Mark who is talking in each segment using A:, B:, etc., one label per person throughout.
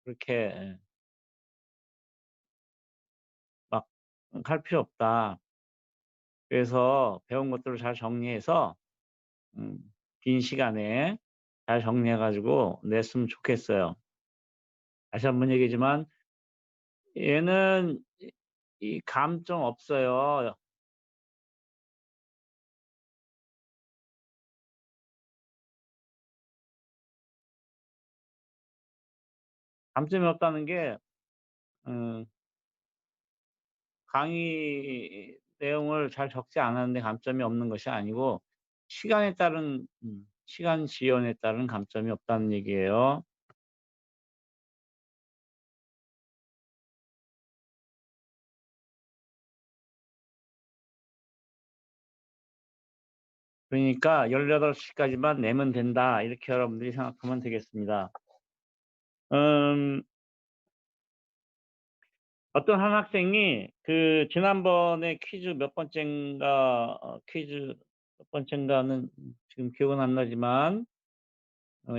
A: 그렇게 막 할 필요 없다. 그래서 배운 것들을 잘 정리해서 음 빈 시간에 잘 정리해 가지고 냈으면 좋겠어요. 다시 한번 얘기지만 얘는 이 감점 없어요. 감점이 없다는 게 음 강의 내용을 잘 적지 않았는데 감점이 없는 것이 아니고 시간에 따른 시간 지연에 따른 감점이 없다는 얘기예요. 그러니까 18 시까지만 내면 된다. 이렇게 여러분들이 생각하면 되겠습니다. 음 어떤 한 학생이 그 지난번에 퀴즈 몇 번째인가 퀴즈 몇 번째인가는 지금 기억은 안 나지만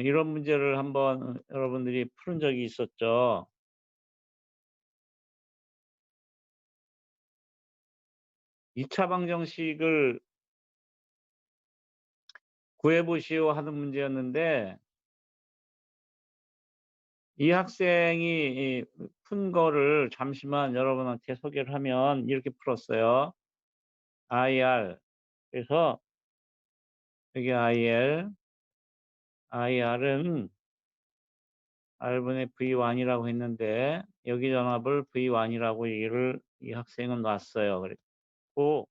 A: 이런 문제를 한번 여러분들이 푸는 적이 있었죠. 2차 방정식을 구해 보시오 하는 문제였는데 이 학생이 푼 거를 잠시만 여러분한테 소개를 하면 이렇게 풀었어요. IR 그래서 여기 IR은 R분의 V1 이라고 했는데 여기 전압을 V1 이라고 얘기를 이 학생은 놨어요. 그랬고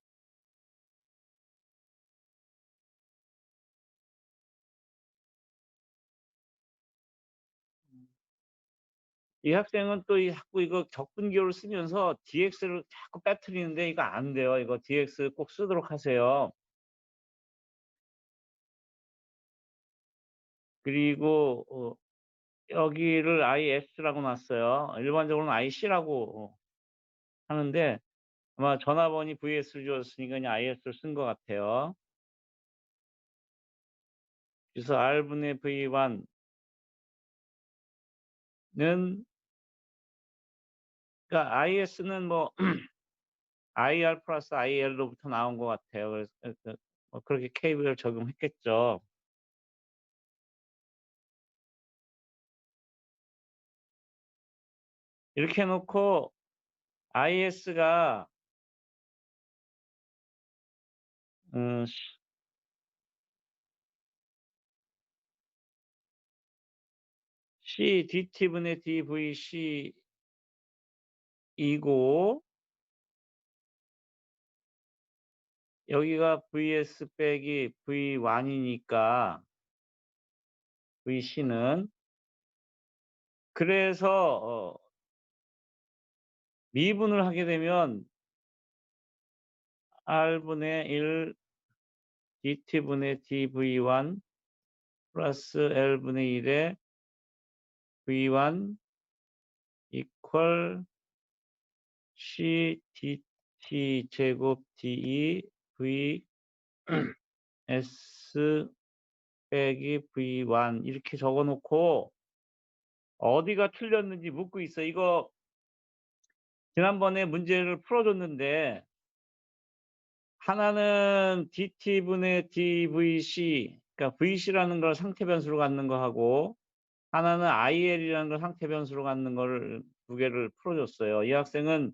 A: 이 학생은 또 이 자꾸 이거 적분기호를 쓰면서 dx를 자꾸 빠뜨리는데 이거 안 돼요. 이거 dx 꼭 쓰도록 하세요. 그리고 여기를 IS라고 놨어요. 일반적으로는 IC라고 하는데 아마 전화번이 VS를 주었으니까 그냥 IS를 쓴 것 같아요. 그래서 R분의 V1는 그러니까 IS는 뭐 IR 플러스 IL로부터 나온 것 같아요. 그래서 뭐 그렇게 KVL 적용했겠죠. 이렇게 해 놓고 IS가 C DT분의 DVC 이고 여기가 VS 빼기 V1 이니까 VC는 그래서 미분을 하게 되면 R분의 1 DT분의 dV1 플러스 L분의 1의 V1 이퀄 C dt 제곱 de vs 빼기 V1 이렇게 적어 놓고 어디가 틀렸는지 묻고 있어요. 이거 지난번에 문제를 풀어 줬는데 하나는 dt분의 dvc 그러니까 vc라는 걸 상태 변수로 갖는 거 하고 하나는 il이라는 걸 상태 변수로 갖는 거를 두 개를 풀어 줬어요. 이 학생은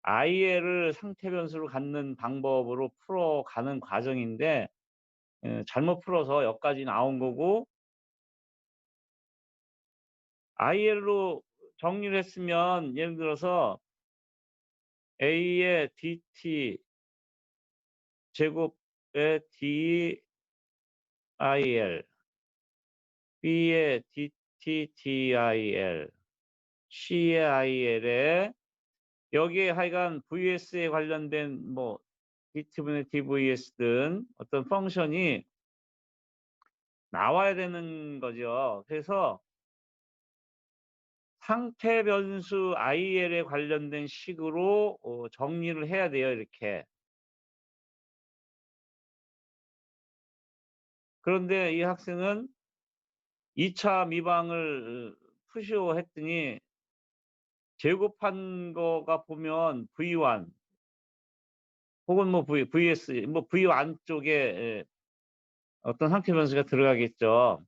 A: il을 상태 변수로 갖는 방법으로 풀어가는 과정인데 잘못 풀어서 여기까지 나온 거고 il로 정리를 했으면 예를 들어서 a의 dt 제곱의 del b의 dt del c의 il에 여기에 하여간 vs에 관련된 뭐 dt분의 dvs든 어떤 펑션이 나와야 되는 거죠. 그래서 상태 변수 il에 관련된 식으로 정리를 해야 돼요, 이렇게. 그런데 이 학생은 2차 미방을 푸시오 했더니 제곱한 거가 보면 V1 혹은 뭐 VS 뭐 V 안쪽에 어떤 상태 변수가 들어가겠죠.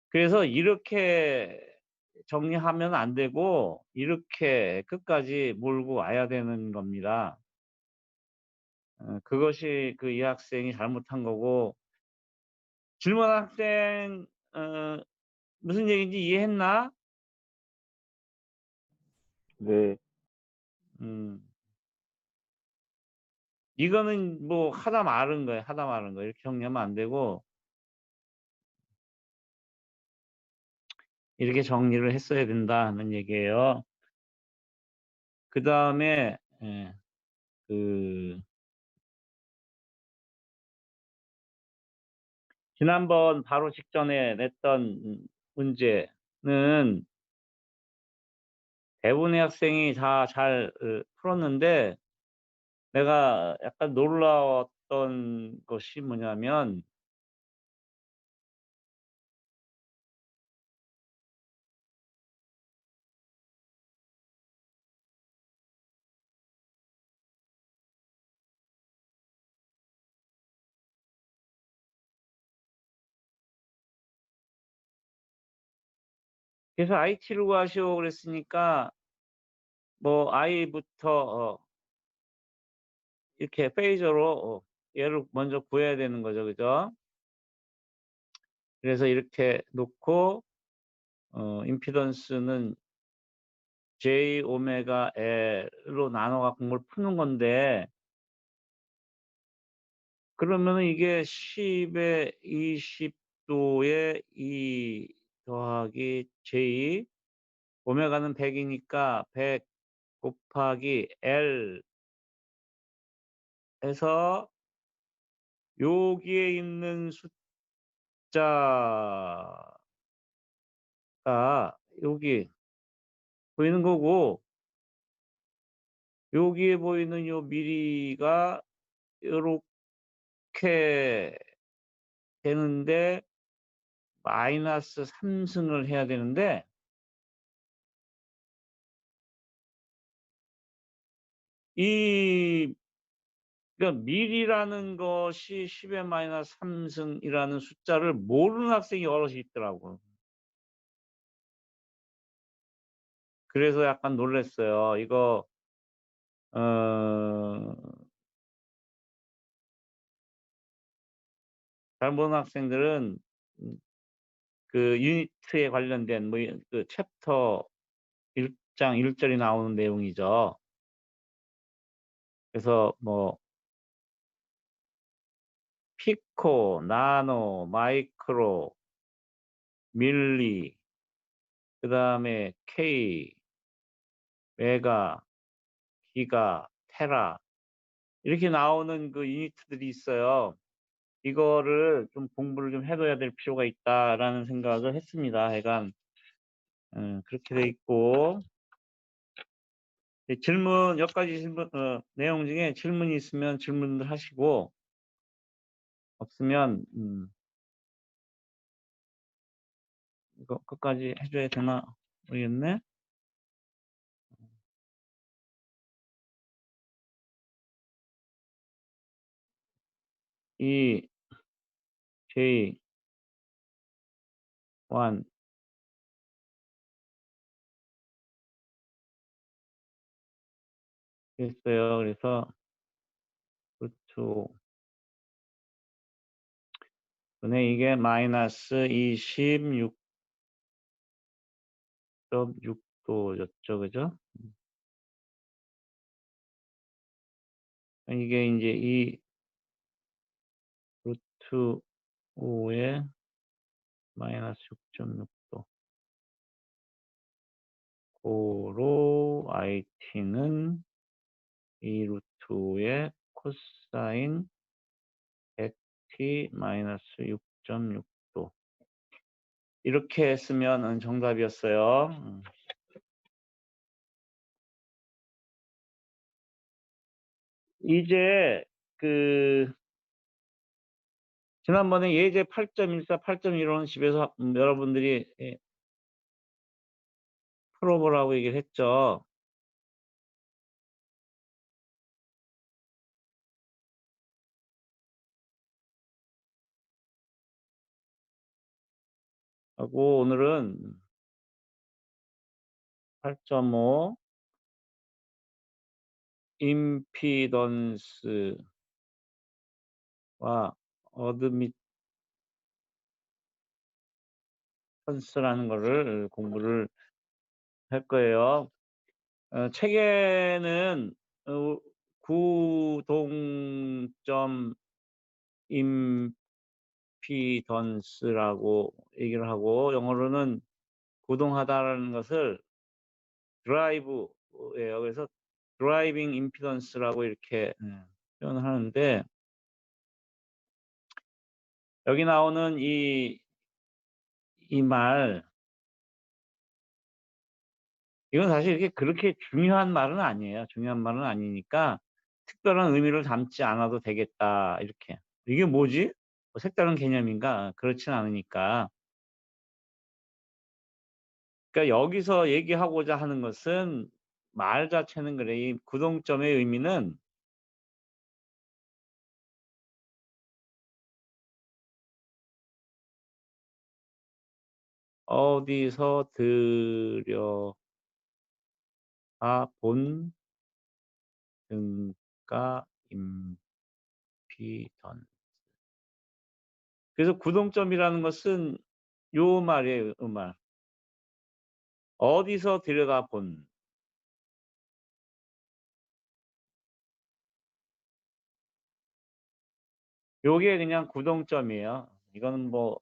A: 그래서 이렇게 정리하면 안 되고 이렇게 끝까지 몰고 와야 되는 겁니다. 그것이 이 학생이 잘못한 거고 질문한 학생 무슨 얘기인지 이해했나?
B: 네.
A: 음. 이거는 뭐 하다 마른 거예요. 하다 마른 거. 이렇게 정리하면 안 되고 이렇게 정리를 했어야 된다는 얘기예요. 그다음에 그 지난번 바로 직전에 냈던 문제는 대부분의 학생이 다 잘 풀었는데 내가 약간 놀라웠던 것이 뭐냐면 그래서 IT를 구하시오 그랬으니까 뭐 I부터 이렇게 페이저로 얘를 먼저 구해야 되는 거죠. 그죠? 그래서 이렇게 놓고 임피던스는 J 오메가 L로 나눠 갖고 뭘 푸는 건데 그러면은 이게 10의 20 도에 2 더하기 J 오메가는 100 이니까 100 곱하기 L 해서 여기에 있는 숫자가 여기 보이는 거고 여기에 보이는 요 미리가 요렇게 되는데 마이너스 3 승을 해야 되는데 이 그러니까 밀이라는 것이 10의 마이너스 3 승이라는 숫자를 모르는 학생이 여럿이 있더라고요. 그래서 약간 놀랐어요. 이거 어 잘 모르는 학생들은 유니트에 관련된 뭐 챕터 1장 1 절이 나오는 내용이죠. 그래서 뭐 피코, 나노, 마이크로, 밀리 그다음에 K, 메가, 기가, 테라 이렇게 나오는 유니트들이 있어요. 이거를 좀 공부를 좀 해 둬야 될 필요가 있다라는 생각을 했습니다. 하여간 그렇게 돼 있고 질문 몇 가지 질문 내용 중에 질문이 있으면 질문들 하시고 없으면 이거 끝까지 해 줘야 되나 모르겠네. 이 J1 했어요. 그래서 루트 분의 이게 마이너스 26.6 도였죠. 그죠? 이게 인제 이 루트 5에 마이너스 6.6 도 고로 IT는 이 루트 5의 코사인 100t 마이너스 6.6 도 이렇게 했으면 정답이었어요. 이제 지난번에 예제 8.14, 8.15는 집에서 여러분들이 풀어보라고 얘기를 했죠. 하고 오늘은 8.5 임피던스와 어드미턴스라는 거를 공부를 할 거예요. 책에는 어 구동점 임피던스라고 얘기를 하고, 영어로는 구동하다라는 것을 드라이브예요. 그래서 드라이빙 임피던스라고 이렇게 표현을 하는데, 여기 나오는 이 말, 이건 사실 이렇게 그렇게 중요한 말은 아니에요. 중요한 말은 아니니까 '특별한 의미를 담지 않아도 되겠다.' 이렇게. '이게 뭐지? 뭐 색다른 개념인가?' 그렇진 않으니까. 그러니까 여기서 얘기하고자 하는 것은, 말 자체는 그래. 이 구동점의 의미는 어디서 들여다본 등가 임피던. 그래서 구동점이라는 것은 요 말이에요, 요 말. 어디서 들여다본. 요게 그냥 구동점이에요. 이거는 뭐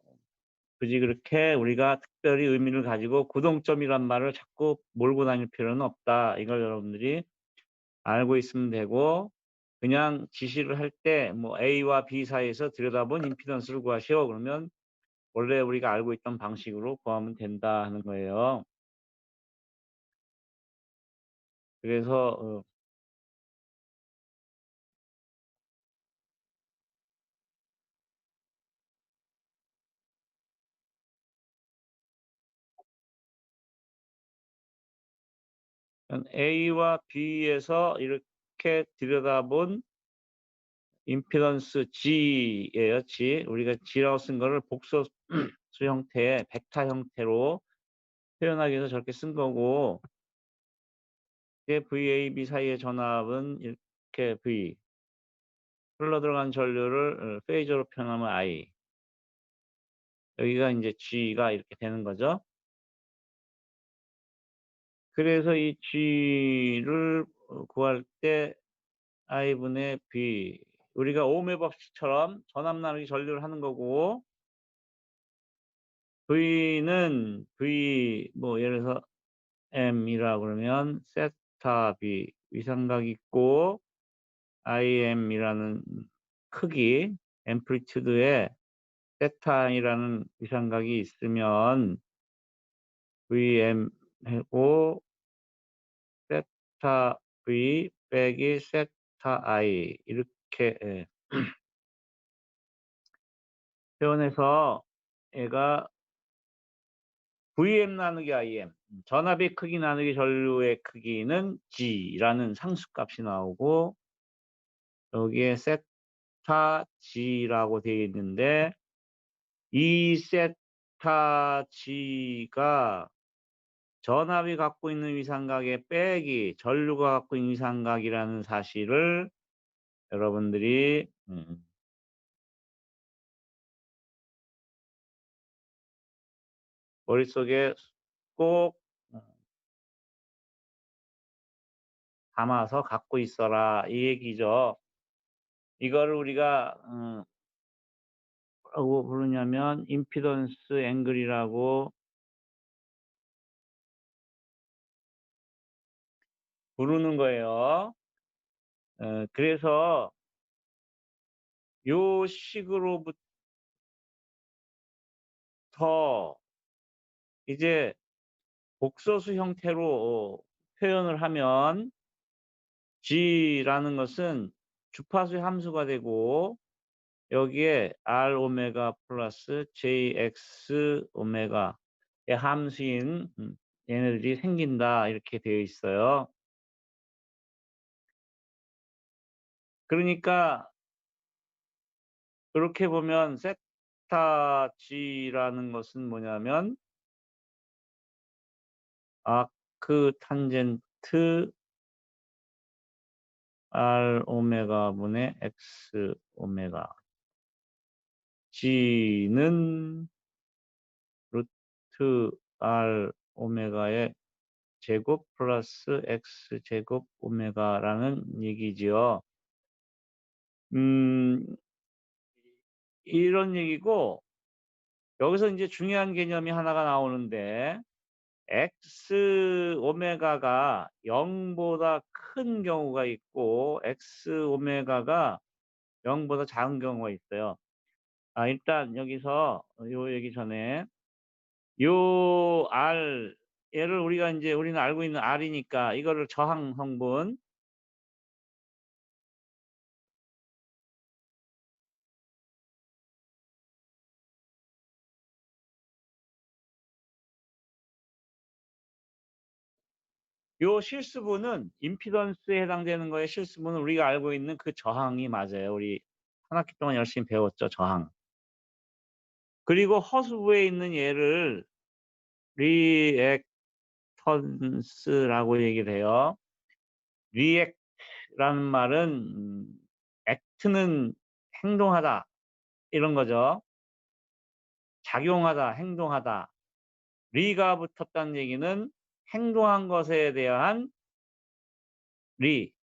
A: 굳이 그렇게 우리가 특별히 의미를 가지고 구동점이란 말을 자꾸 몰고 다닐 필요는 없다. 이걸 여러분들이 알고 있으면 되고, 그냥 지시를 할 때 뭐 A와 B 사이에서 들여다본 임피던스를 구하시오, 그러면 원래 우리가 알고 있던 방식으로 구하면 된다 하는 거예요. 그래서 A와 B에서 이렇게 들여다본 임피던스 G예요. G. 우리가 G라고 쓴 거를 복소수 형태의 벡터 형태로 표현하기 위해서 저렇게 쓴 거고, 이게 VAB 사이의 전압은 이렇게 V, 흘러들어간 전류를 페이저로 표현하면 I, 여기가 인제 G가 이렇게 되는 거죠. 그래서 이 G를 구할 때 I 분의 B, 우리가 오음의 법칙처럼 전압 나누기 전류를 하는 거고, V는 V 뭐 예를 들어서 M이라고 그러면 세타 B 위상각이 있고, IM이라는 크기, 앰플리튜드에 세타이라는 위상각이 있으면 VM 하고 세타 V 빼기 세타 I, 이렇게 표현해서 얘가 VM 나누기 IM, 전압의 크기 나누기 전류의 크기는 G라는 상수값이 나오고, 여기에 세타 G라고 되어 있는데, 이 세타 G가 전압이 갖고 있는 위상각의 빼기 전류가 갖고 있는 위상각이라는 사실을 여러분들이 머릿속에 꼭 담아서 갖고 있어라, 이 얘기죠. 이거를 우리가 뭐라고 부르냐면 임피던스 앵글이라고 부르는 거예요. 그래서 요 식으로부터 이제 복소수 형태로 표현을 하면 G라는 것은 주파수의 함수가 되고, 여기에 R 오메가 플러스 JX 오메가의 함수인 얘네들이 생긴다 이렇게 되어 있어요. 그러니까 그렇게 보면 세타 G라는 것은 뭐냐면 아크 탄젠트 R 오메가 분의 X 오메가. G는 루트 R 오메가의 제곱 플러스 X 제곱 오메가라는 얘기지요. 음 이런 얘기고, 여기서 인제 중요한 개념이 하나가 나오는데, X 오메가가 0 보다 큰 경우가 있고 X 오메가가 0 보다 작은 경우가 있어요. 일단 여기서 요 얘기 전에 요 R, 얘를 우리가 인제 우리는 알고 있는 R이니까 이거를 저항 성분, 요 실수분은 임피던스에 해당되는 거의 실수분은 우리가 알고 있는 그 저항이 맞아요. 우리 한 학기 동안 열심히 배웠죠, 저항. 그리고 허수부에 있는 얘를 리액턴스라고 얘기를 해요. 리액트라는 말은 액트는 행동하다 이런 거죠. 작용하다, 행동하다. 리가 붙었다는 얘기는 행동한 것에 대한 리,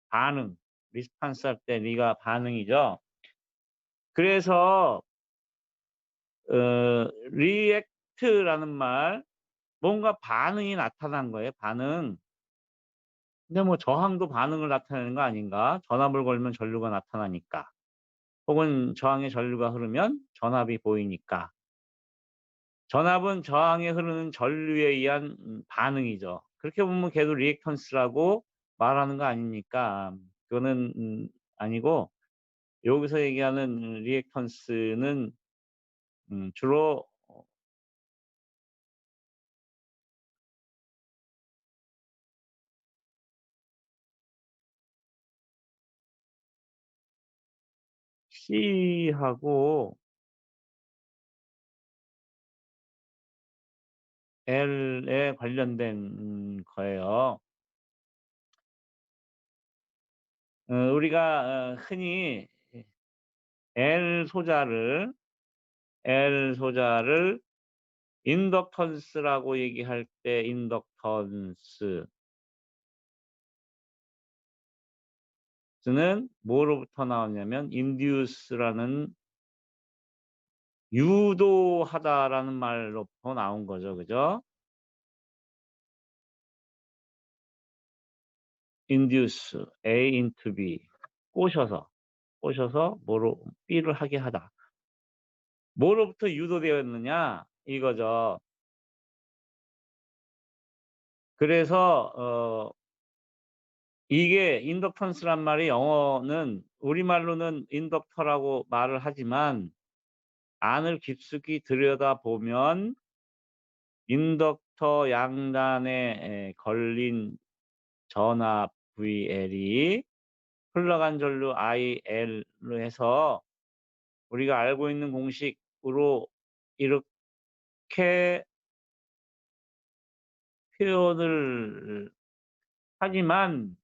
A: 반응. 리스판스 할 때 리가 반응이죠. 그래서 리액트라는 말, 뭔가 반응이 나타난 거예요, 반응. 근데 뭐 저항도 반응을 나타내는 거 아닌가? 전압을 걸면 전류가 나타나니까. 혹은 저항의 전류가 흐르면 전압이 보이니까. 전압은 저항에 흐르는 전류에 의한 반응이죠. 그렇게 보면 걔도 리액턴스라고 말하는 거 아닙니까? 그거는 아니고, 여기서 얘기하는 리액턴스는 주로 C하고 L에 관련된 거예요. 우리가 흔히 L 소자를 인덕턴스라고 얘기할 때, 인덕턴스는 뭐로부터 나왔냐면 induce라는, 유도하다라는 말로부터 나온 거죠. 그죠? induce A into B, 꼬셔서 뭐로 B를 하게 하다. 뭐로부터 유도되었느냐 이거죠. 그래서 이게 인덕턴스란 말이 영어는 우리말로는 인덕터라고 말을 하지만, 안을 깊숙이 들여다보면 인덕터 양단에 걸린 전압 VL이 흘러간 전류 IL로 해서 우리가 알고 있는 공식으로 이렇게 표현을 하지만,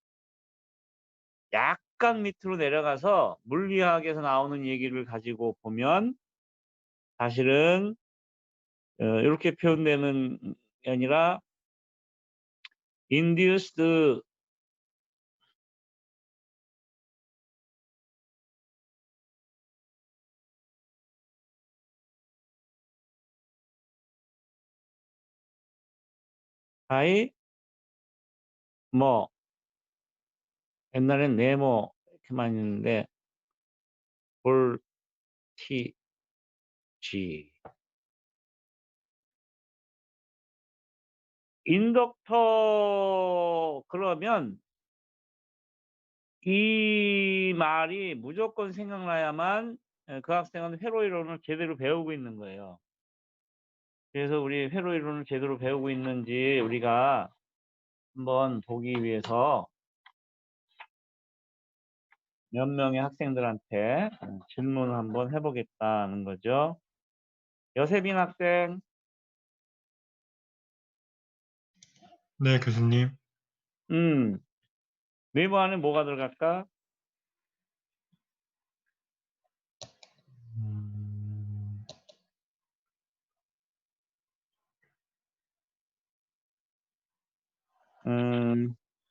A: 약간 밑으로 내려가서 물리학에서 나오는 얘기를 가지고 보면 사실은 이렇게 표현되는 게 아니라 induced by 뭐, 옛날엔 네모 이렇게만 있는데 볼티지. 인덕터 그러면 이 말이 무조건 생각나야만 그 학생은 회로 이론을 제대로 배우고 있는 거예요. 그래서 우리 회로 이론을 제대로 배우고 있는지 우리가 한번 보기 위해서 몇 명의 학생들한테 질문을 한번 해보겠다는 거죠. 여세빈 학생.
B: 네, 교수님.
A: 네모 안에 뭐가 들어갈까?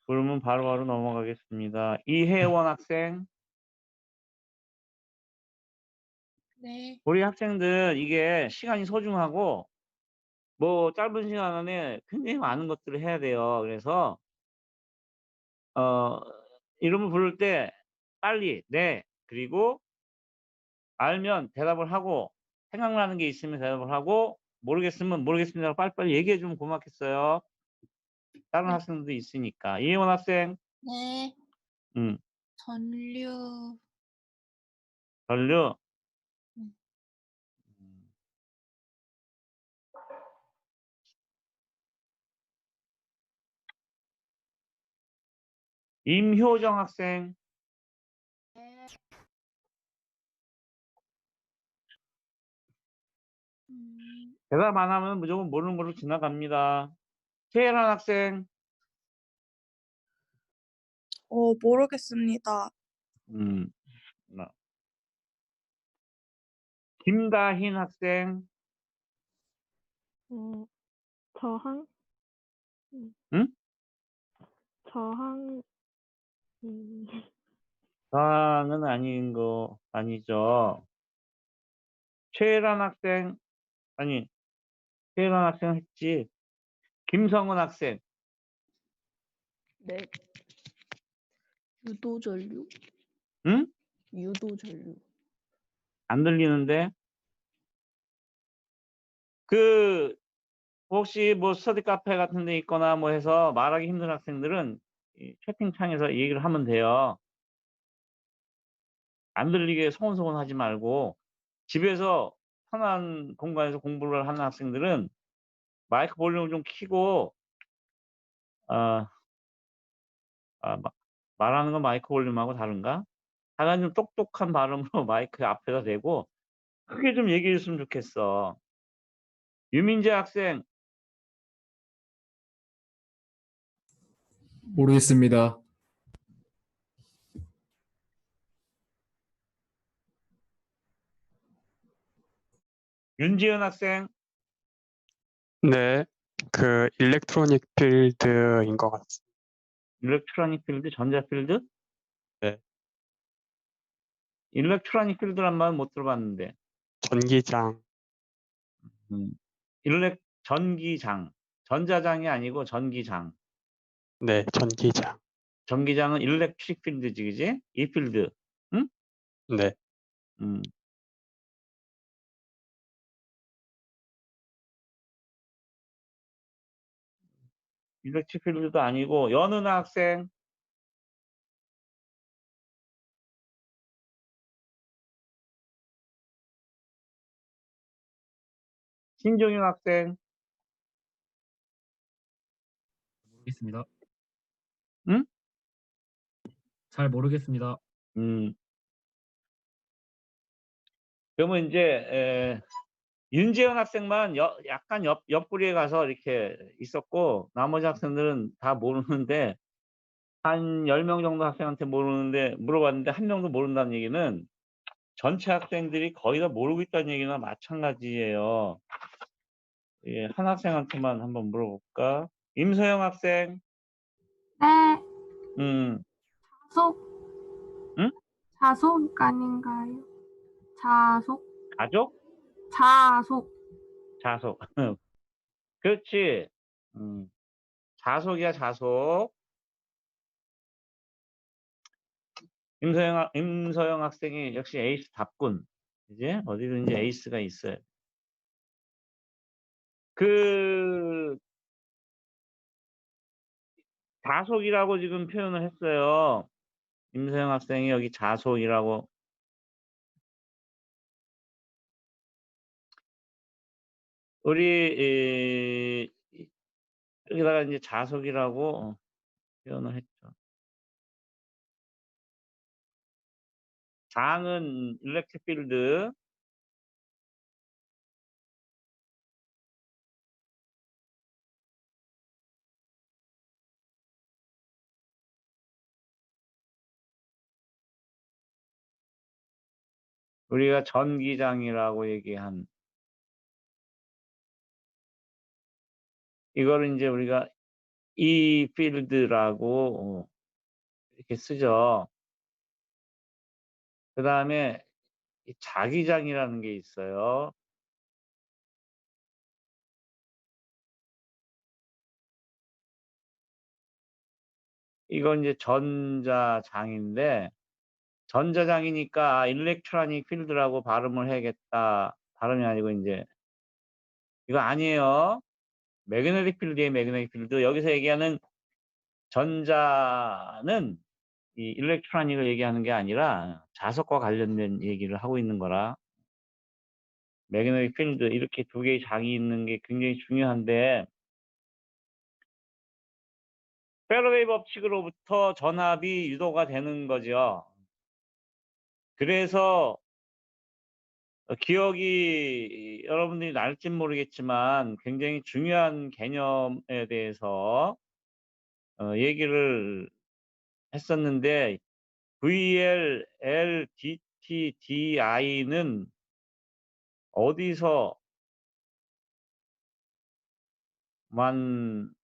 A: 그러면 바로바로 넘어가겠습니다. 이혜원 학생.
C: 네.
A: 우리 학생들 이게 시간이 소중하고 뭐 짧은 시간 안에 굉장히 많은 것들을 해야 돼요. 그래서 이름을 부를 때 빨리 네 그리고 알면 대답을 하고 생각나는 게 있으면 대답을 하고 모르겠으면 모르겠습니다라고 빨리빨리 얘기해 주면 고맙겠어요. 다른
C: 네.
A: 학생들도 있으니까. 이혜원 학생.
C: 네. 전류.
A: 전류.
C: 음.
A: 임효정 학생.
C: 네.
A: 대답 안 하면 무조건 모르는 걸로 지나갑니다. 최혜란 학생.
D: 모르겠습니다.
A: 김다흰 학생.
E: 저항?
A: 응?
E: 저항,
A: 저항은 아닌 거 아니죠. 최혜란 학생. 아니, 최혜란 학생 했지. 김성은 학생.
C: 네. 유도전류.
A: 응?
C: 유도전류.
A: 안 들리는데? 그 혹시 뭐 스터디 카페 같은 데 있거나 뭐 해서 말하기 힘든 학생들은 이 채팅창에서 얘기를 하면 돼요. 안 들리게 소곤소곤 하지 말고 집에서 편한 공간에서 공부를 하는 학생들은 마이크 볼륨을 좀 켜고 말하는 건 마이크 볼륨하고 다른가? 하여간 좀 똑똑한 발음으로 마이크 앞에다 대고 크게 좀 얘기해 줬으면 좋겠어. 유민재 학생.
F: 모르겠습니다.
A: 윤지은 학생.
B: 네, 그 일렉트로닉 필드인 것 같습니다.
A: 일렉트로닉 필드, 전자 필드?
B: 네.
A: 일렉트로닉 필드란 말은 못 들어봤는데.
B: 전기장.
A: 전기장. 전자장이 아니고 전기장.
B: 네, 전기장.
A: 전기장은 일렉트릭 필드지, 그지? 이 필드. 응?
B: 네.
A: 일렉트릭 필드도 아니고 연은아 학생. 신종윤 학생.
F: 모르겠습니다.
A: 응?
F: 잘 모르겠습니다.
A: 그러면 이제 윤재현 학생만 약간 옆구리에 가서 이렇게 있었고 나머지 학생들은 다 모르는데 한 10명 정도 학생한테 모르는데 물어봤는데 한 명도 모른다는 얘기는 전체 학생들이 거의 다 모르고 있다는 얘기나 마찬가지예요. 예, 한 학생한테만 한번 물어볼까? 임서영 학생.
E: 네,
A: 음.
E: 자속,
A: 응?
E: 자속 아닌가요? 자속,
A: 가족?
E: 자속.
A: 자속. 그렇지. 자속이야, 자속. 임서영 학생이 역시 에이스답군. 이제 어디든지 에이스가 있어요. 그 자속이라고 지금 표현을 했어요. 임서영 학생이 여기 자속이라고. 우리 여기다가 이제 자속이라고 표현을 했죠. 장은 일렉트릭 필드, 우리가 전기장이라고 얘기한 이거를 이제 우리가 E 필드라고 이렇게 쓰죠. 그다음에 이 자기장이라는 게 있어요. 이건 이제 전자장인데 전자장이니까 일렉트로닉 필드라고 발음을 해야겠다. 발음이 아니고 인제 이거 아니에요. 매그네틱 필드예요, 매그네틱 필드. 여기서 얘기하는 전자는 이 일렉트로닉을 얘기하는 게 아니라 자석과 관련된 얘기를 하고 있는 거라. 매그네틱 필드 이렇게 두 개의 장이 있는 게 굉장히 중요한데 패러데이 법칙으로부터 전압이 유도가 되는 거죠. 그래서 기억이 여러분들이 날진 모르겠지만 굉장히 중요한 개념에 대해서 얘기를 했었는데 VL, L, DT, DI는 어디서 만노?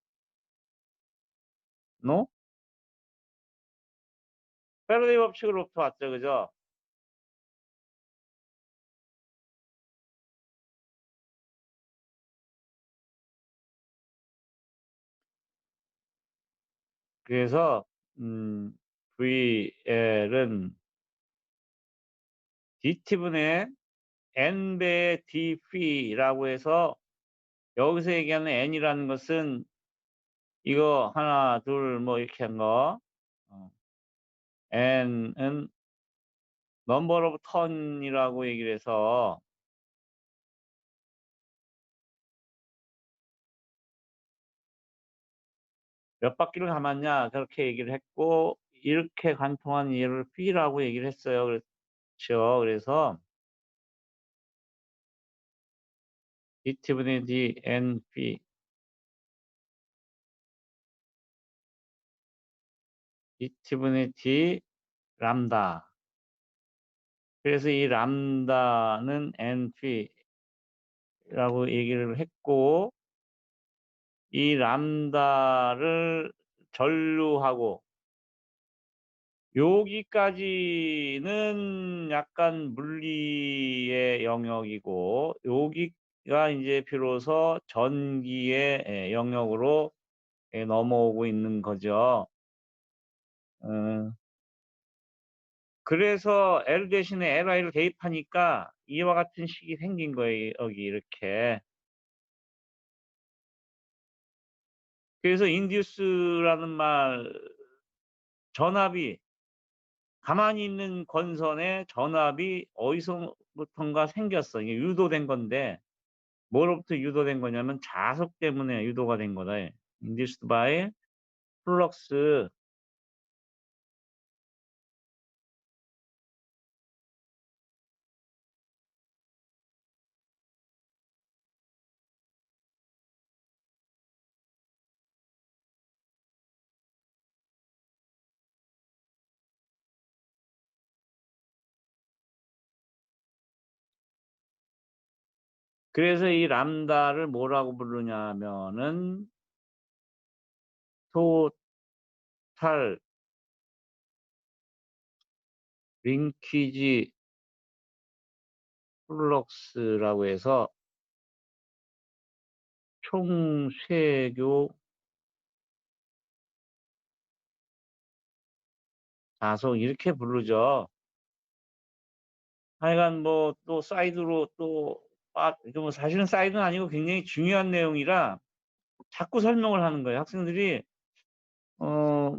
A: 패러데이 법칙으로부터 왔죠, 그죠? 그래서 VL은 DT분의 N배의 dp라고 해서 여기서 얘기하는 N이라는 것은 이거 하나, 둘, 뭐 이렇게 한 거. N은 넘버 오브 턴이라고 얘기를 해서 몇 바퀴를 감았냐 그렇게 얘기를 했고 이렇게 관통한 얘를 P라고 얘기를 했어요. 그렇죠. 그래서 DT분의 DNP DT분의 D 람다. 그래서 이 람다는 NP라고 얘기를 했고 이 람다를 전류하고 여기까지는 약간 물리의 영역이고 여기가 인제 비로소 전기의 영역으로 넘어오고 있는 거죠. 그래서 L 대신에 LI를 대입하니까 이와 같은 식이 생긴 거예요, 여기 이렇게. 그래서 induce라는 말 전압이 가만히 있는 권선에 전압이 어디서부턴가 생겼어. 이게 유도된 건데 뭐로부터 유도된 거냐면 자석 때문에 유도가 된 거다. induced by flux. 그래서 이 람다를 뭐라고 부르냐면은 total linkage flux라고 해서 총쇄교 자석 이렇게 부르죠. 하여간 뭐 또 사이드로 또 이거 뭐 사실은 사이드는 아니고 굉장히 중요한 내용이라 자꾸 설명을 하는 거예요. 학생들이 어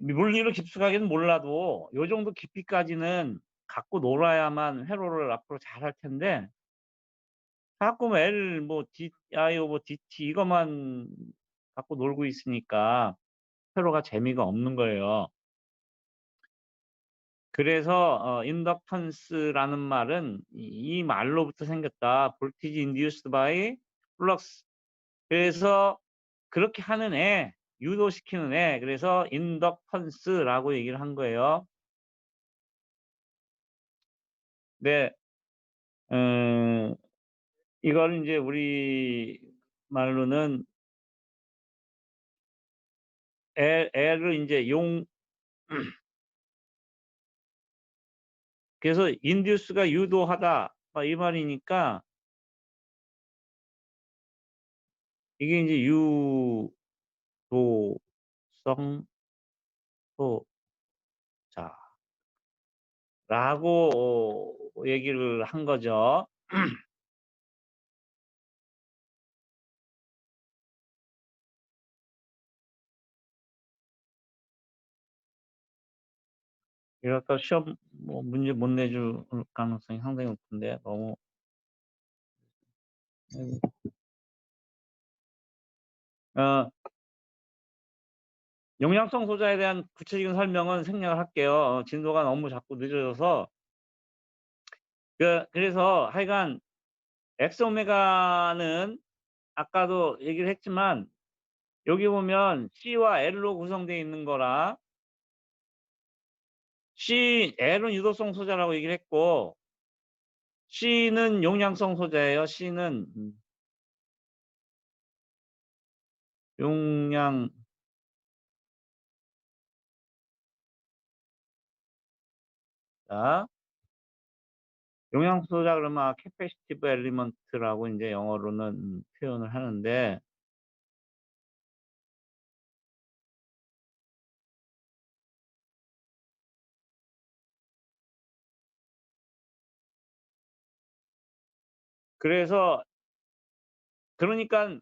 A: 물리를 깊숙하게는 몰라도 요 정도 깊이까지는 갖고 놀아야만 회로를 앞으로 잘할 텐데 가끔 L 뭐 DIO 뭐 DT 이것만 갖고 놀고 있으니까 회로가 재미가 없는 거예요. 그래서 인덕턴스라는 말은 이 말로부터 생겼다. voltage induced by flux. 그래서 그렇게 하는 애, 유도시키는 애. 그래서 인덕턴스라고 얘기를 한 거예요. 네. 이걸 이제 우리 말로는 애를 이제 그래서 induce가 유도하다 이 말이니까 이게 이제 유도성 소자라고 얘기를 한 거죠. 이럴까 시험 뭐 문제 못 내줄 가능성이 상당히 높은데 너무 용량성 소자에 대한 구체적인 설명은 생략을 할게요. 진도가 너무 자꾸 늦어져서. 그래서 하여간 엑스오메가는 아까도 얘기를 했지만 여기 보면 C와 L로 구성되어 있는 거라 L은 유도성 소자라고 얘기를 했고 C는 용량성 소자예요. C는 용량 용량 소자 그러면 캐패시티브 엘리먼트라고 이제 영어로는 표현을 하는데 그래서 그러니까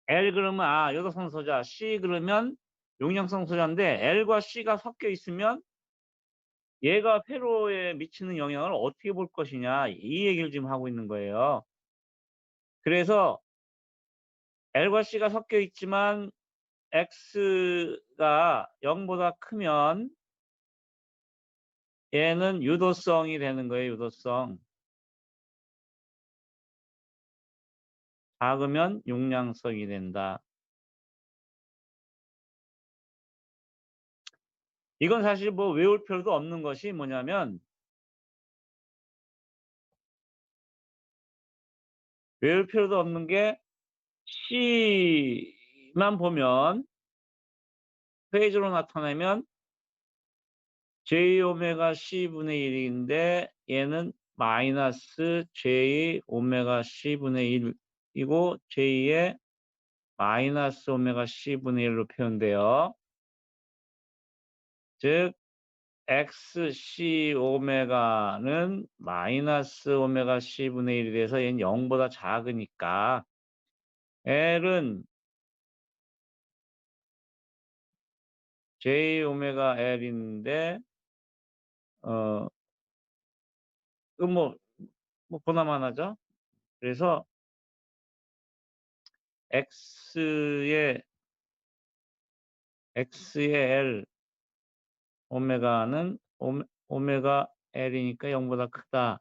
A: L 그러면 유도성 소자, C 그러면 용량성 소자인데 L과 C가 섞여 있으면 얘가 회로에 미치는 영향을 어떻게 볼 것이냐 이 얘기를 지금 하고 있는 거예요. 그래서 L과 C가 섞여 있지만 X가 0보다 크면 얘는 유도성이 되는 거예요. 유도성. 작으면 용량성이 된다. 이건 사실 뭐 외울 필요도 없는 것이 뭐냐면 외울 필요도 없는 게 C만 보면 페이지로 나타내면 J 오메가 C분의 1인데 얘는 마이너스 J 오메가 C분의 1이고 J의 마이너스 오메가 C분의 1로 표현돼요. 즉 XC 오메가는 마이너스 오메가 C분의 1이 돼서 얘는 0보다 작으니까 L은 J 오메가 L인데 뭐 보나마나죠. 그래서 X의 L 오메가는 오메가 L이니까 0보다 크다.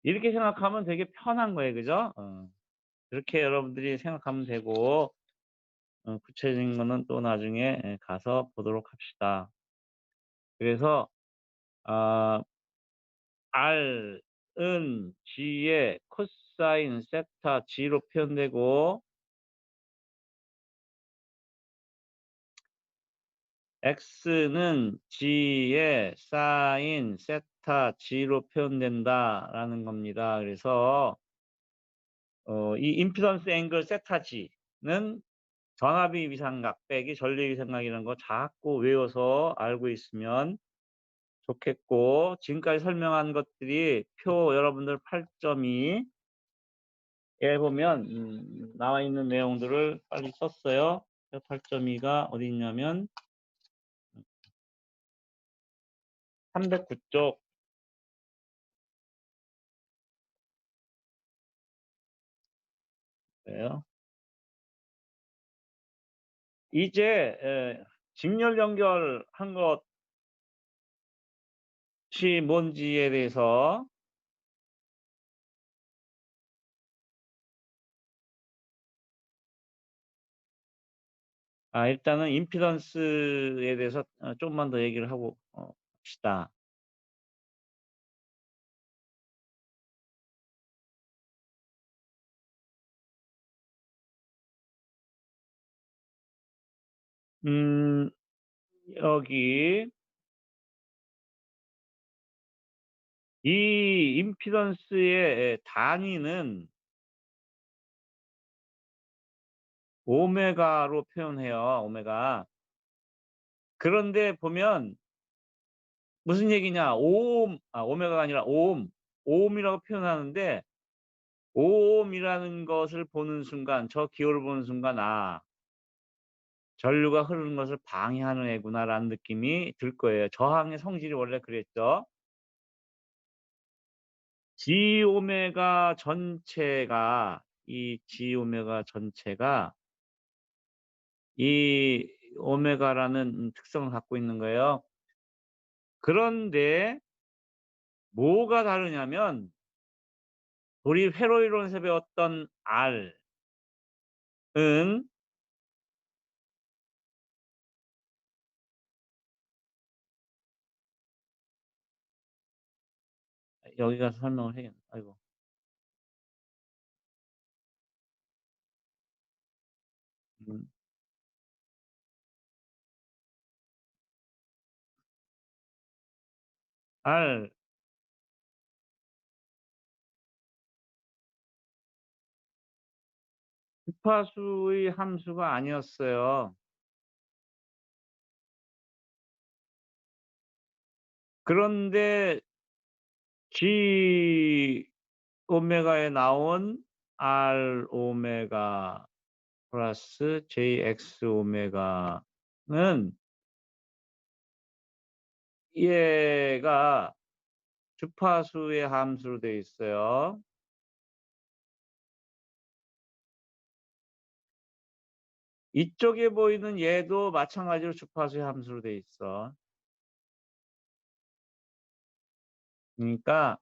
A: 이렇게 생각하면 되게 편한 거예요. 그죠? 그렇게 여러분들이 생각하면 되고 구체적인 거는 또 나중에 가서 보도록 합시다. 그래서 R은 G의 코사인 세타 G로 표현되고 X는 G의 사인 세타 G로 표현된다라는 겁니다. 그래서 이 임피던스 앵글 세타 G는 전압의 위상각 빼기 전류의 위상각이라는 거 자꾸 외워서 알고 있으면 좋겠고 지금까지 설명한 것들이 표 여러분들 8.2에 보면 나와 있는 내용들을 빨리 썼어요. 8.2가 어디 있냐면 309쪽 거예요. 이제 직렬 연결한 것이 뭔지에 대해서 일단은 임피던스에 대해서 좀만 더 얘기를 하고 합시다. 여기 이 임피던스의 단위는 오메가로 표현해요. 오메가. 그런데 보면 무슨 얘기냐? 오메가가 아니라 오음이라고 표현하는데 오음이라는 것을 보는 순간, 저 기호를 보는 순간 전류가 흐르는 것을 방해하는 애구나라는 느낌이 들 거예요. 저항의 성질이 원래 그랬죠. G 오메가 전체가 이 오메가라는 특성을 갖고 있는 거예요. 그런데 뭐가 다르냐면 우리 회로이론에서 배웠던 R은 여기 가서 설명을 해야겠네. 아이고. R 주파수의 함수가 아니었어요. 그런데 G 오메가에 나온 R 오메가 플러스 JX 오메가는 얘가 주파수의 함수로 되어 있어요. 이쪽에 보이는 얘도 마찬가지로 주파수의 함수로 되어 있어. 그러니까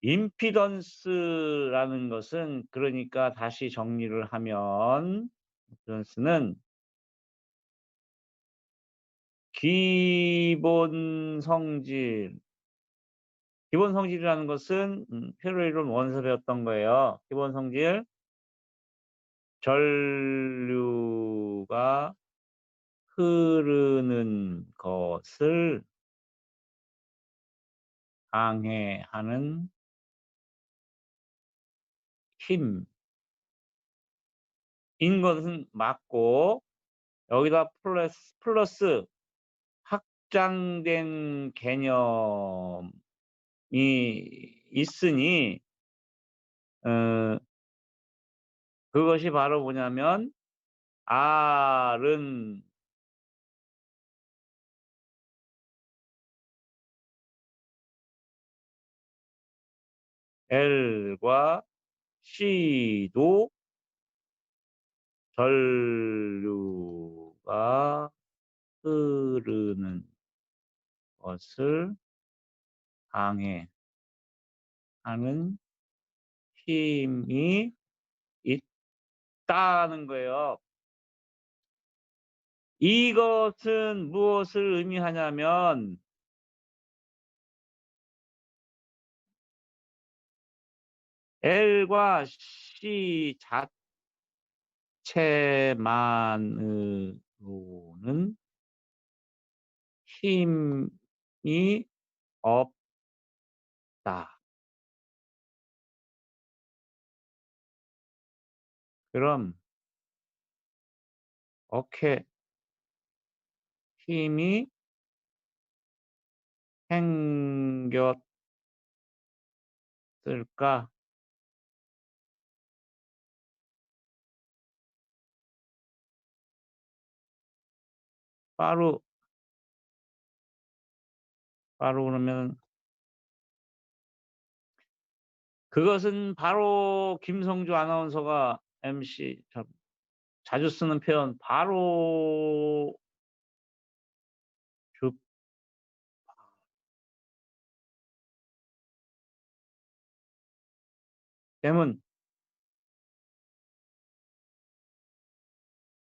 A: 임피던스라는 것은, 그러니까 다시 정리를 하면 임피던스는 기본 성질이라는 것은 페로이론 원에서 배웠던 거예요. 기본 성질, 전류가 흐르는 것을 방해하는 힘인 것은 맞고, 여기다 플러스 확장된 개념이 있으니 그것이 바로 뭐냐면 R은 L과 C도 전류가 흐르는 것을 방해하는 힘이 있다는 거예요. 이것은 무엇을 의미하냐면 L과 C 자체만으로는 힘이 없다. 그럼 어떻게 힘이 생겼을까? 바로 그러면 그것은 바로 김성주 아나운서가 MC 자주 쓰는 표현 바로 주 댐은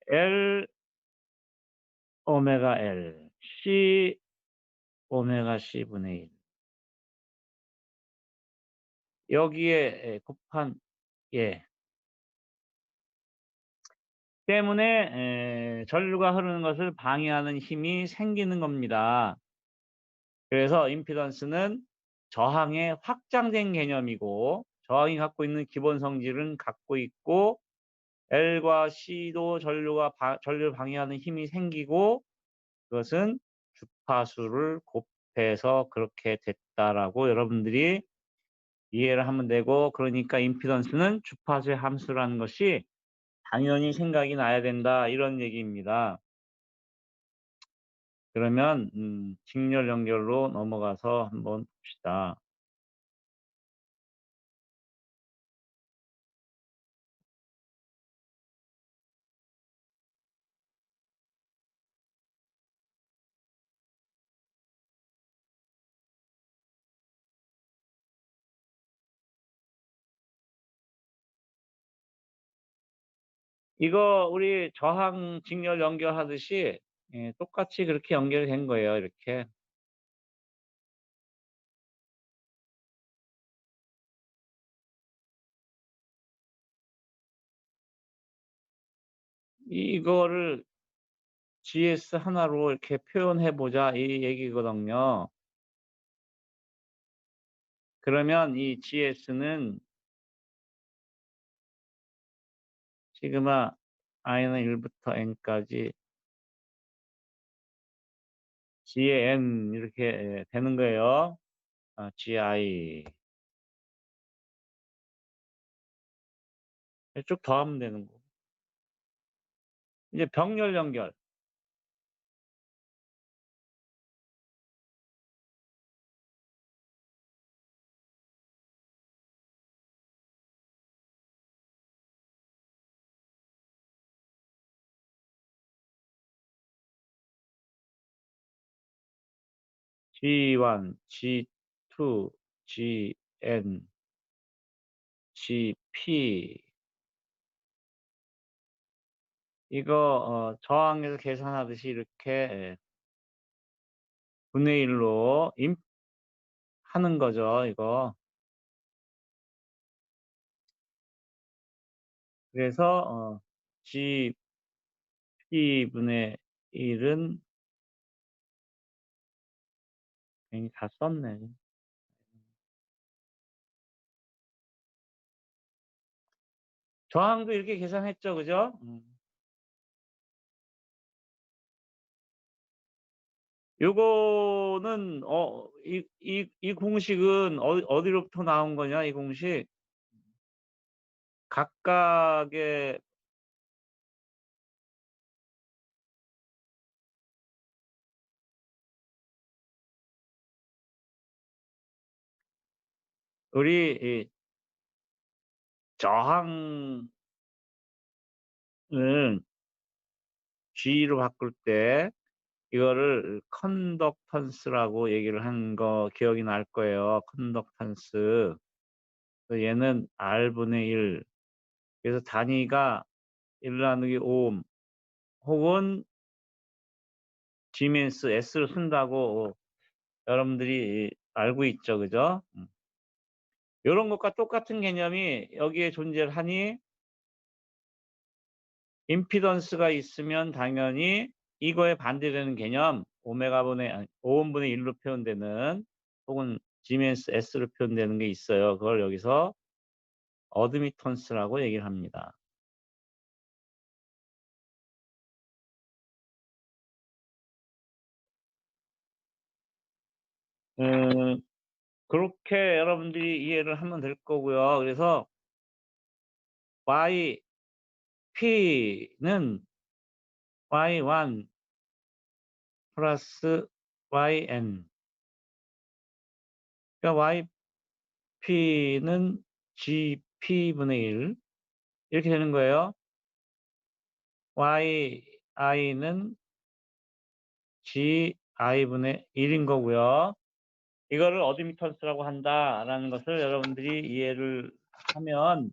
A: L 오메가 L C 오메가 C분의 1 여기에 곱한 때문에 전류가 흐르는 것을 방해하는 힘이 생기는 겁니다. 그래서 임피던스는 저항의 확장된 개념이고 저항이 갖고 있는 기본 성질은 갖고 있고 L과 C도 전류를 방해하는 힘이 생기고 그것은 주파수를 곱해서 그렇게 됐다라고 여러분들이 이해를 하면 되고 그러니까 임피던스는 주파수의 함수라는 것이 당연히 생각이 나야 된다 이런 얘기입니다. 그러면 직렬 연결로 넘어가서 한번 봅시다. 이거 우리 저항 직렬 연결하듯이 똑같이 그렇게 연결된 거예요. 이렇게. 이거를 GS 하나로 이렇게 표현해 보자 이 얘기거든요. 그러면 이 GS는 시그마 i는 1부터 n까지 G의 n 이렇게 되는 거예요. GI 쭉 더하면 되는 거. 이제 병렬 연결. G1, G2, GN, GP 이거 저항에서 계산하듯이 이렇게 분의 1로 하는 거죠. 이거. 그래서 GP분의 1은 괜히 다 썼네. 저항도 이렇게 계산했죠. 그죠? 요거는 이 공식은 어디로부터 나온 거냐? 이 공식 각각의 우리 이 저항을 G로 바꿀 때 이거를 컨덕턴스라고 얘기를 한 거 기억이 날 거예요. 컨덕턴스. 얘는 R분의 1. 그래서 단위가 1 나누기 5옴 혹은 지멘스 S를 쓴다고 여러분들이 알고 있죠. 그죠? 요런 것과 똑같은 개념이 여기에 존재를 하니 임피던스가 있으면 당연히 이거에 반대되는 개념 오음분의 1로 표현되는 혹은 지멘스 S로 표현되는 게 있어요. 그걸 여기서 어드미턴스라고 얘기를 합니다. 그렇게 여러분들이 이해를 하면 될 거고요. 그래서 YP는 Y1 플러스 YN. 그러니까 YP는 GP분의 1 이렇게 되는 거예요. YI는 GI분의 1인 거고요. 이거를 어드미턴스라고 한다라는 것을 여러분들이 이해를 하면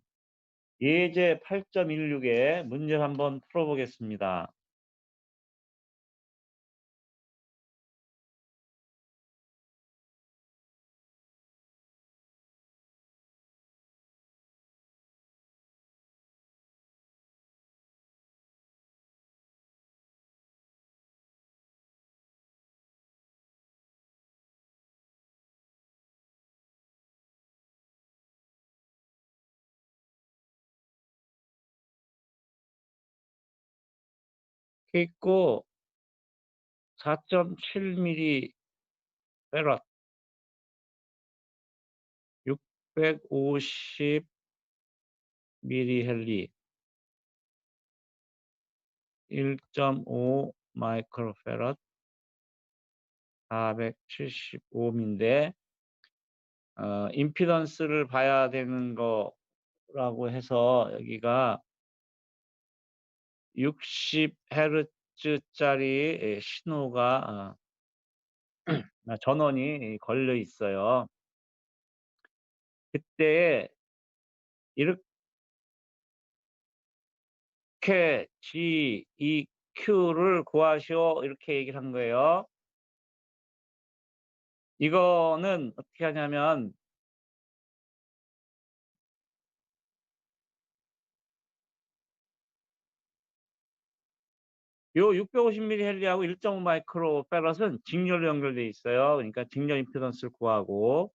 A: 예제 8.16에 문제를 한번 풀어보겠습니다. 이렇게 있고 4.7mm 페럿 650 밀리헬리 1.5 마이크로페럿 475ohm인데 임피던스를 봐야 되는 거라고 해서 여기가 60Hz짜리 신호가 전원이 걸려 있어요. 그때 이렇게 GEQ를 구하시오 이렇게 얘기를 한 거예요. 이거는 어떻게 하냐면 요 650mHz하고 1.5 마이크로페럿은 직렬로 연결돼 있어요. 그러니까 직렬 임피던스를 구하고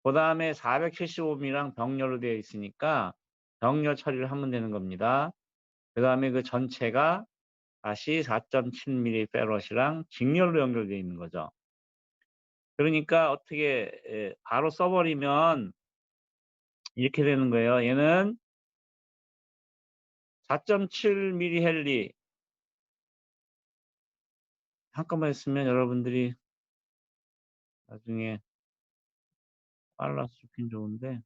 A: 그다음에 475ohm이랑 병렬로 되어 있으니까 병렬 처리를 하면 되는 겁니다. 그다음에 그 전체가 다시 4.7mF이랑 직렬로 연결되어 있는 거죠. 그러니까 어떻게 바로 써버리면 이렇게 되는 거예요. 얘는 4.7mH 한꺼번에 쓰면 여러분들이 나중에 빨라서 좋긴 좋은데 이렇게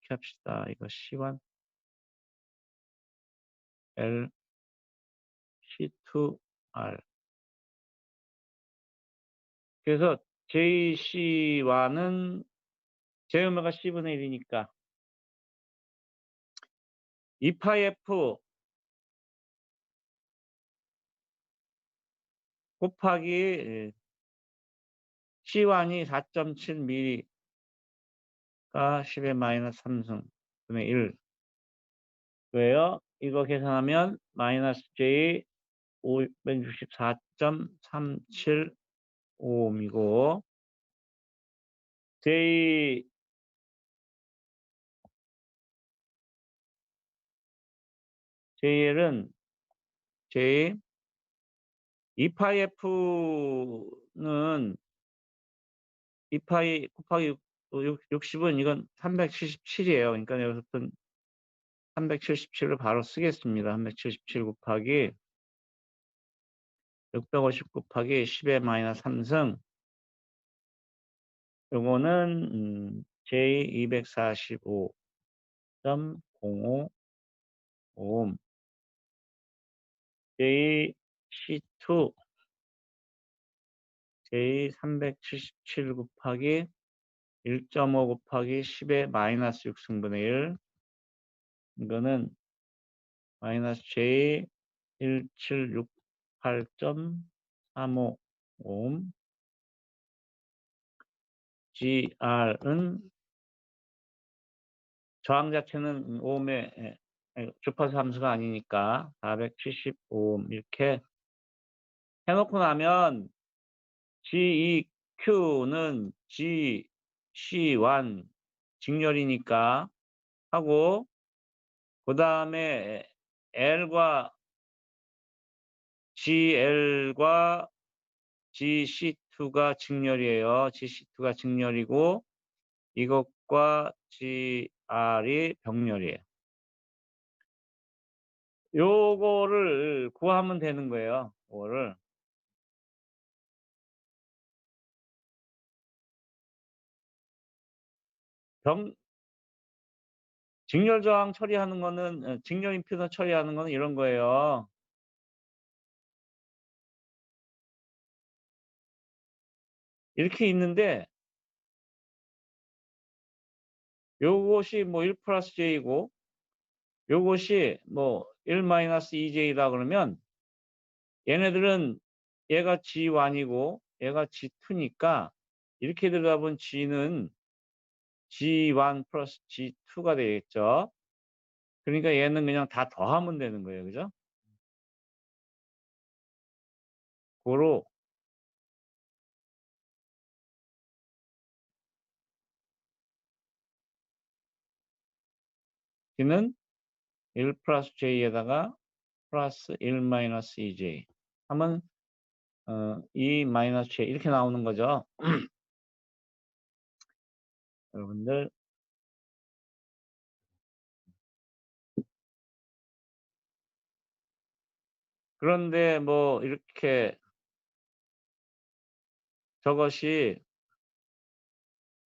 A: 합시다. 이거 C1 L C2R 그래서 JC와는 J오메가 C분의 1이니까 2파이 F 곱하기 C1이 4.7mm가 10의 마이너스 3승 분의 1 왜요? 이거 계산하면 마이너스 J 564.375ohm이고 JL은 J 2파이 F는 2파이 곱하기 60은 이건 377이에요. 그러니까 여기서부터 377을 바로 쓰겠습니다. 377 곱하기 650 곱하기 10의 마이너스 3승 요거는 J 245.05 ohm J C2 J 377 곱하기 1.5 곱하기 10의 마이너스 6승분의 1 이거는 마이너스 J 1768.35 ohm GR은 저항 자체는 ohm의 주파수 함수가 아니니까 475ohm 이렇게 해놓고 나면 GEQ는 GC1 직렬이니까 하고 그 다음에 L과 GL과 GC2가 직렬이에요. GC2가 직렬이고 이것과 GR이 병렬이에요. 요거를 구하면 되는 거예요. 요거를 직렬 저항 처리하는 거는 직렬 임피던스 처리하는 거는 이런 거예요. 이렇게 있는데 요것이 뭐 1 플러스 J이고 요것이 뭐 1 마이너스 2J다 그러면 얘네들은 얘가 G1이고 얘가 G2니까 이렇게 들여다본 G는 G1 플러스 G2가 되겠죠. 그러니까 얘는 그냥 다 더하면 되는 거예요. 그죠? 고로 G는 1 플러스 J에다가 플러스 1 마이너스 2J 하면 2 마이너스 J 이렇게 나오는 거죠. 여러분들 그런데 뭐 이렇게 저것이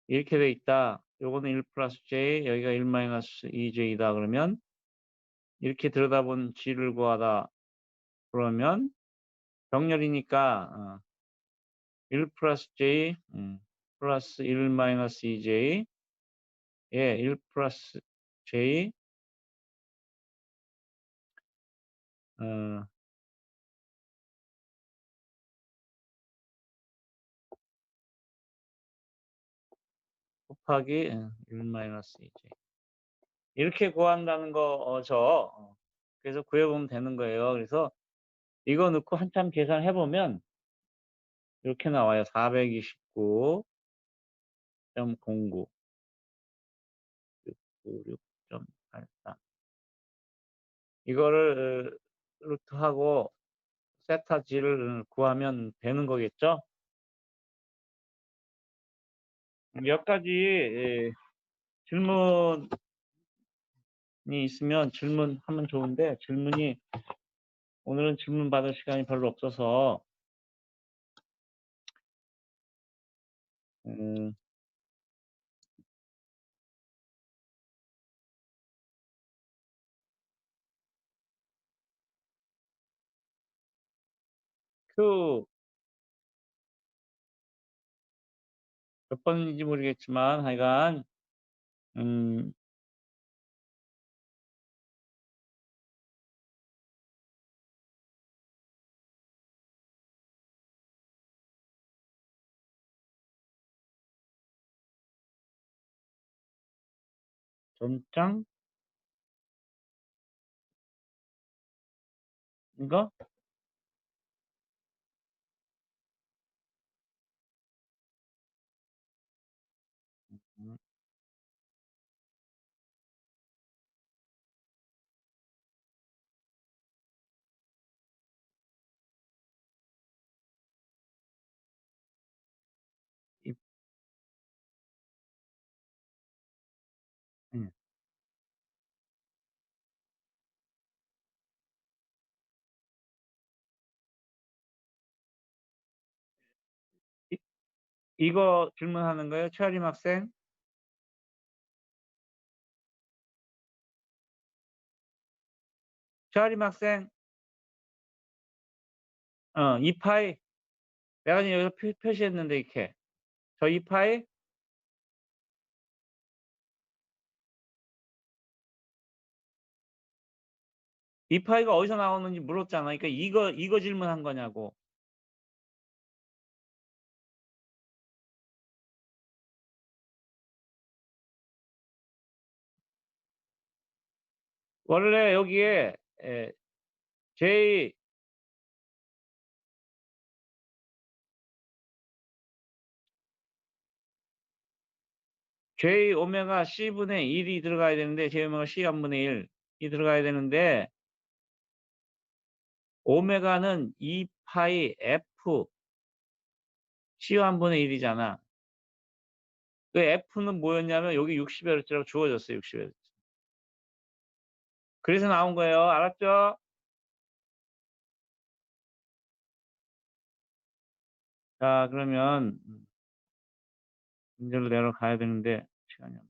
A: 이렇게 돼 있다. 요거는 1 플러스 J 여기가 1 마이너스 2J다 그러면 이렇게 들여다본 G를 구하다 그러면 병렬이니까 1 플러스 J 플러스 1 마이너스 2J 예, 1 플러스 J 어 곱하기 1 마이너스 2J 이렇게 구한다는 거죠. 그래서 구해보면 되는 거예요. 그래서 이거 넣고 한참 계산해 보면 이렇게 나와요. 429.09 696.83 이거를 루트하고 세타 G를 구하면 되는 거겠죠? 몇 가지 질문이 있으면 질문하면 좋은데 질문이 오늘은 질문 받을 시간이 별로 없어서 q 몇 번인지 모르겠지만 하여간 전장 이거 음. 이 음. 이 이거 질문하는 거예요? 최아림 학생? 최아림 학생? 2 파이 내가 지금 여기서 표시했는데 이렇게 저 2 파이 2 파이가 어디서 나오는지 물었잖아. 그러니까 이거 질문한 거냐고. 원래 여기에 J 오메가 C분의 1이 들어가야 되는데 J 오메가 C 1분의 1이 들어가야 되는데 오메가는 2 파이 F C 1분의 1이잖아. 그 F는 뭐였냐면 여기 60Hz라고 주어졌어요. 60Hz. 그래서 나온 거예요. 알았죠? 자, 그러면 문제로 내려가야 되는데 시간이 없네.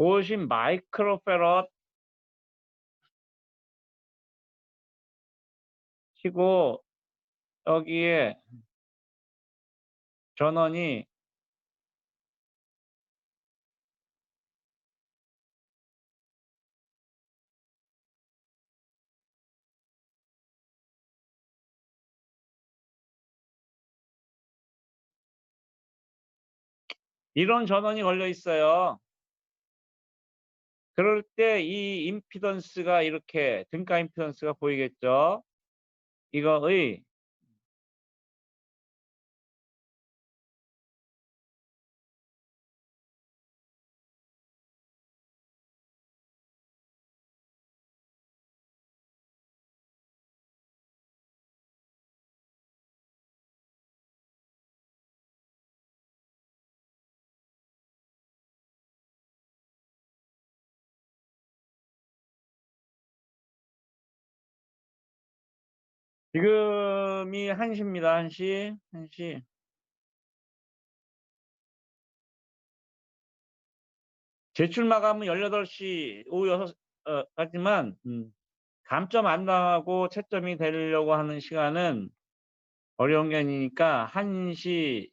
A: 50 마이크로패럿 치고 여기에 전원이 이런 전원이 걸려 있어요. 그럴 때 이 임피던스가 이렇게 등가 임피던스가 보이겠죠? 이거의 지금이 1시입니다. 1시. 1시. 제출 마감은 18시 오후 6 까지만 감점 안 당하고 채점이 되려고 하는 시간은 어려운 게 아니니까 1시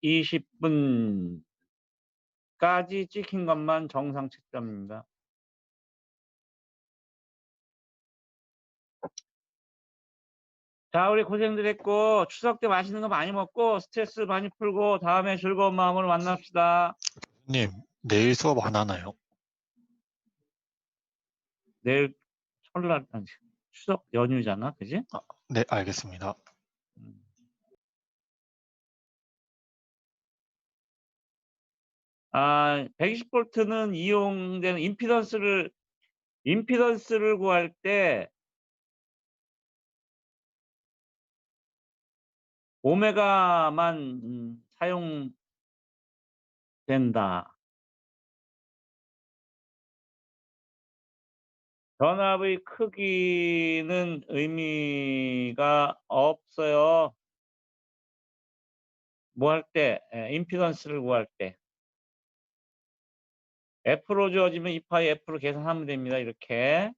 A: 20분까지 찍힌 것만 정상 채점입니다. 자, 우리 고생들 했고 추석 때 맛있는 거 많이 먹고 스트레스 많이 풀고 다음에 즐거운 마음으로 만납시다.
D: 님, 내일 수업 안 하나요?
A: 내일 설날 아니, 추석 연휴잖아, 그지?
D: 네, 알겠습니다.
A: 아, 120V는 이용되는 임피던스를 구할 때 오메가만 사용된다. 전압의 크기는 의미가 없어요. 뭐 할 때, 임피던스를 구할 때. F로 주어지면 2파이 F로 계산하면 됩니다. 이렇게.